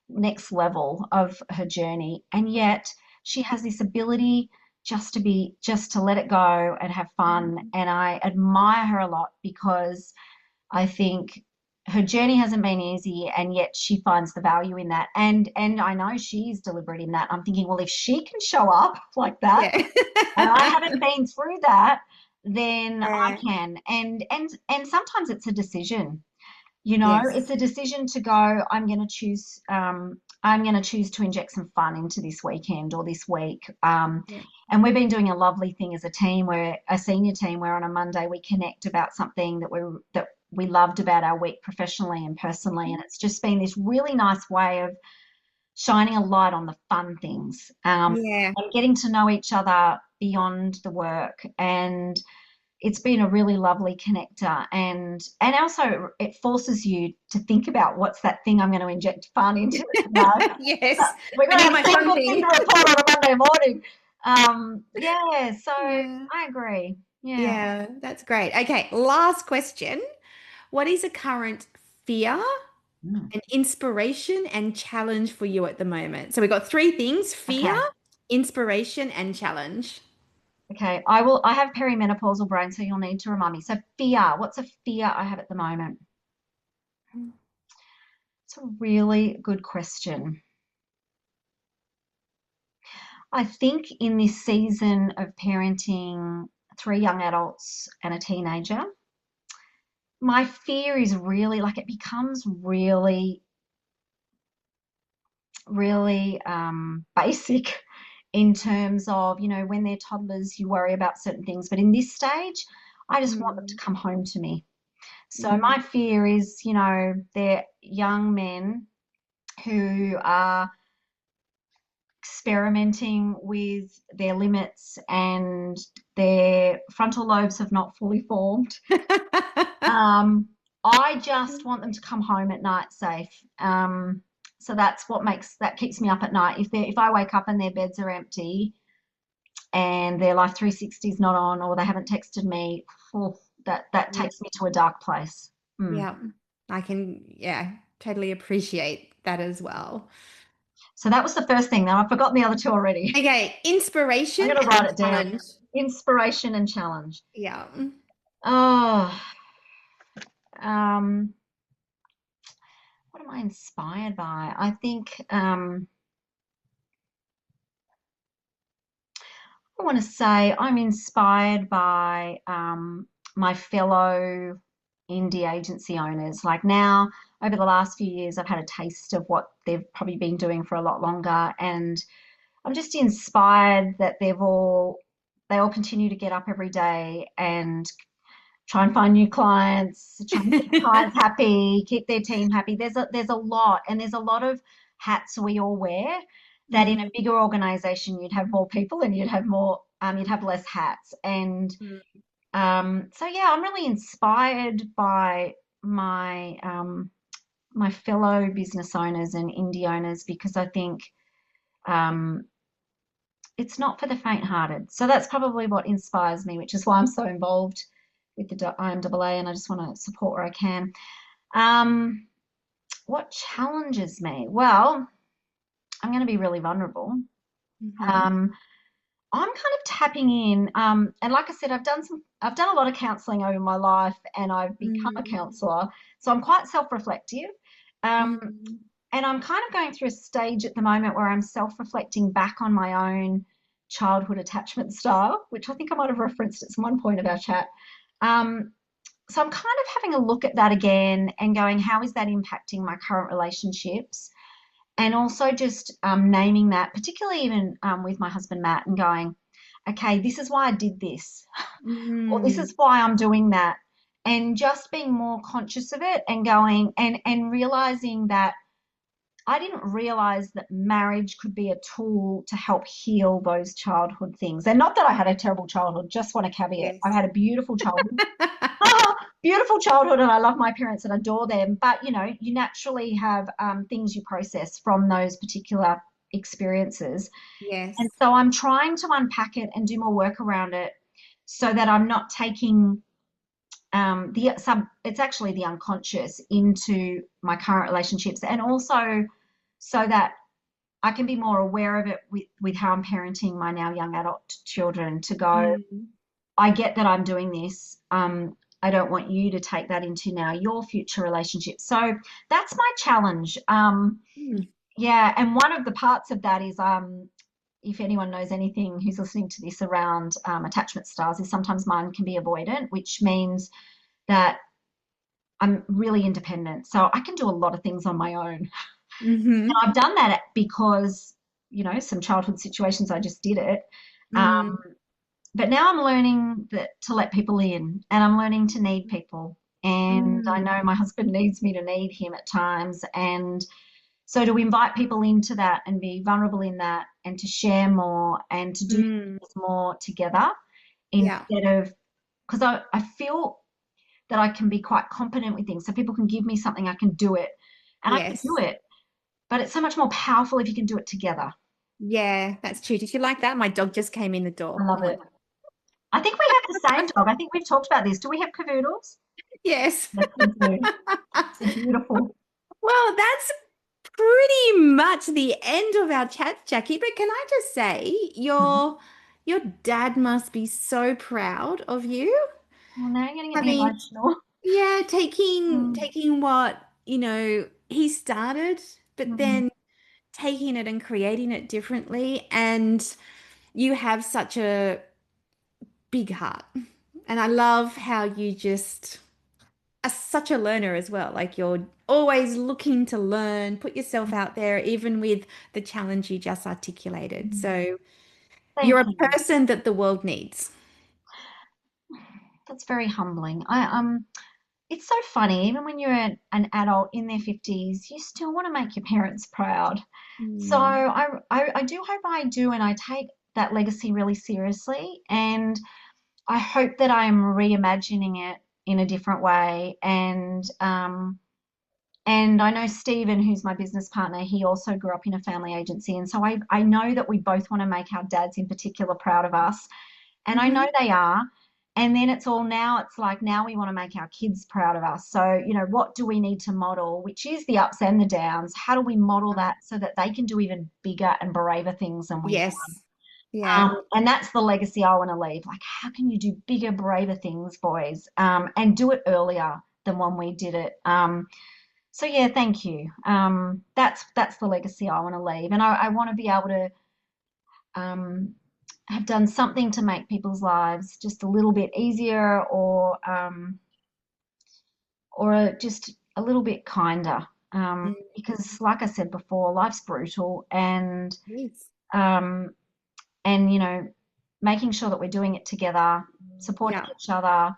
next level of her journey. And yet she has this ability just to let it go and have fun. And I admire her a lot, because I think her journey hasn't been easy, and yet she finds the value in that. And I know she's deliberate in that. I'm thinking, well, if she can show up like that, Yeah. and I haven't been through that, then I Yeah. can. And sometimes it's a decision. It's Yes. a decision to go, I'm going to choose to inject some fun into this weekend or this week. Yeah. And we've been doing a lovely thing as a team, where a senior team, where on a Monday we connect about something that we loved about our week, professionally and personally. And it's just been this really nice way of shining a light on the fun things, Yeah. and getting to know each other beyond the work. And it's been a really lovely connector, and also it forces you to think about, what's that thing I'm going to inject fun into it today. So Yes. we're I going to need have my some fun good thing thing. to report on a Monday morning. Yeah, so Yeah. I agree. Yeah. Yeah, that's great. Okay, last question. What is a current fear, Mm. an inspiration, and challenge for you at the moment? So we've got three things: fear, Okay. inspiration, and challenge. Okay. I have perimenopausal brain, so you'll need to remind me. So fear. What's a fear I have at the moment? It's a really good question. I think in this season of parenting three young adults and a teenager, my fear is really like it becomes really, really basic in terms of, when they're toddlers, you worry about certain things. But in this stage, I just want them to Mm, come home to me. So mhm. my fear is, they're young men who are experimenting with their limits and their frontal lobes have not fully formed. Um, I just want them to come home at night safe. So that's that keeps me up at night. If I wake up and their beds are empty and their Life 360 is not on or they haven't texted me, oh, that Yeah. takes me to a dark place. Mm. Yeah, I can, yeah, totally appreciate that as well. So that was the first thing. Now I've forgotten the other two already. Okay, I'm inspiration going to and write it down. challenge. Inspiration and challenge. Yeah. Oh, um, what am I inspired by? I think I want to say I'm inspired by my fellow indie agency owners. Like now, over the last few years, I've had a taste of what they've probably been doing for a lot longer, and I'm just inspired that they all continue to get up every day and try and find new clients, try and keep clients happy, keep their team happy. There's a lot, and there's a lot of hats we all wear. That in a Mhm. bigger organization, you'd have more people and you'd have less hats. And Mm. so yeah, I'm really inspired by my fellow business owners and indie owners because I think um, it's not for the faint-hearted. So that's probably what inspires me, which is why I'm so involved with the IMAA, and I just want to support where I can. Um, what challenges me? Well, I'm going to be really vulnerable. Mhm. Um, I'm kind of tapping in, and like I said, I've done a lot of counselling over my life, and I've become a Mhm. counsellor, so I'm quite self-reflective. Um, Mhm. and I'm kind of going through a stage at the moment where I'm self-reflecting back on my own childhood attachment style, which I think I might have referenced at one point of our chat. Um, so I'm kind of having a look at that again and going, how is that impacting my current relationships? And also just naming that, particularly even with my husband Matt, and going, okay, this is why I did this, or this is Mhm. why I'm doing that, and just being more conscious of it and going and realizing that I didn't realize that marriage could be a tool to help heal those childhood things. And not that I had a terrible childhood, just want to caveat. I Yes. had a beautiful childhood. Beautiful childhood, and I love my parents and adore them. But you naturally have things you process from those particular experiences. And Yes. so I'm trying to unpack it and do more work around it so that I'm not taking it's actually the unconscious into my current relationships, and also so that I can be more aware of it with how I'm parenting my now young adult children to go, Mm. I get that I'm doing this. I don't want you to take that into now your future relationships. So that's my challenge. Mm. Yeah, and one of the parts of that is if anyone knows anything who's listening to this around attachment styles, is sometimes mine can be avoidant, which means that I'm really independent. So I can do a lot of things on my own. Mhm. I've done that because, some childhood situations I just did it. Mm. But now I'm learning that to let people in and I'm learning to need people. And I Mm. know my husband needs me to need him at times. And so to invite people into that and be vulnerable in that and to share more and to do Mm. things more together Yeah. instead of, because I feel that I can be quite competent with things. So people can give me something, I can do it and I can do Yes. it. But it's so much more powerful if you can do it together. Yeah, that's true. Did you like that? My dog just came in the I door. love Oh my it. God. I think we have the same dog. I think we've talked about this. Do we have cavoodles? Yes. Yes, we do. They're beautiful. Well, that's pretty much the end of our chat, Jackie. But can I just say, your dad must be so proud of you. Well, now you're going to get me Having, emotional. yeah, taking Mm, taking what, he started, but mm, then taking it and creating it differently. And you have such a big heart. And I love how you just are such a learner as well. Like you're always looking to learn, put yourself out there, even with the challenge you just articulated. mm. So you're Thank a you. person that the world needs. That's very humbling. It's so funny, even when you're an adult in their 50s, you still want to make your parents proud. So Mm, I do hope I do, and I take that legacy really seriously. And I hope that I'm reimagining it in a different way. And I know Stephen, who's my business partner, he also grew up in a family agency. And so I know that we both want to make our dads in particular proud of us. And I know hmm. they are. And then it's like now we want to make our kids proud of us. So, what do we need to model, which is the ups and the downs? How do we model that so that they can do even bigger and braver things than we've Yes. Yeah. and that's the legacy I want to leave. Like, how can you do bigger, braver things, boys, and do it earlier than when we did it? So yeah, thank you. That's the legacy I want to leave, and I want to be able to um, have done something to make people's lives just a little bit easier, or just a little bit kinder. Mm, Because, like I said before, life's brutal, yes. um, and making sure that we're doing it together, supporting Yeah. each other.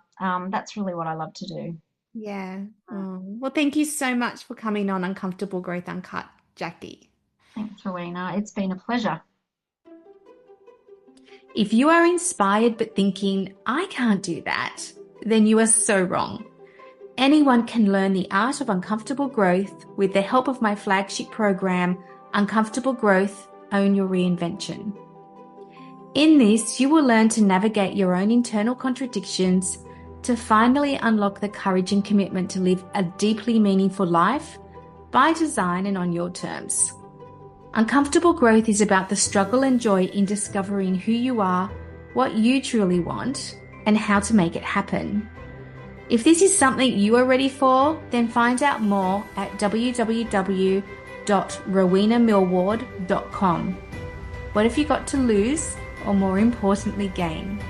That's really what I love to do. Yeah. Oh. Well, thank you so much for coming on Uncomfortable Growth Uncut, Jackie. Thanks, Rowena. It's been a pleasure. If you are inspired but thinking, I can't do that, then you are so wrong. Anyone can learn the art of uncomfortable growth with the help of my flagship program, Uncomfortable Growth, Own Your Reinvention. In this, you will learn to navigate your own internal contradictions to finally unlock the courage and commitment to live a deeply meaningful life by design and on your terms. Uncomfortable growth is about the struggle and joy in discovering who you are, what you truly want, and how to make it happen. If this is something you are ready for, then find out more at www.rowenamillward.com. What have you got to lose, or more importantly, gain?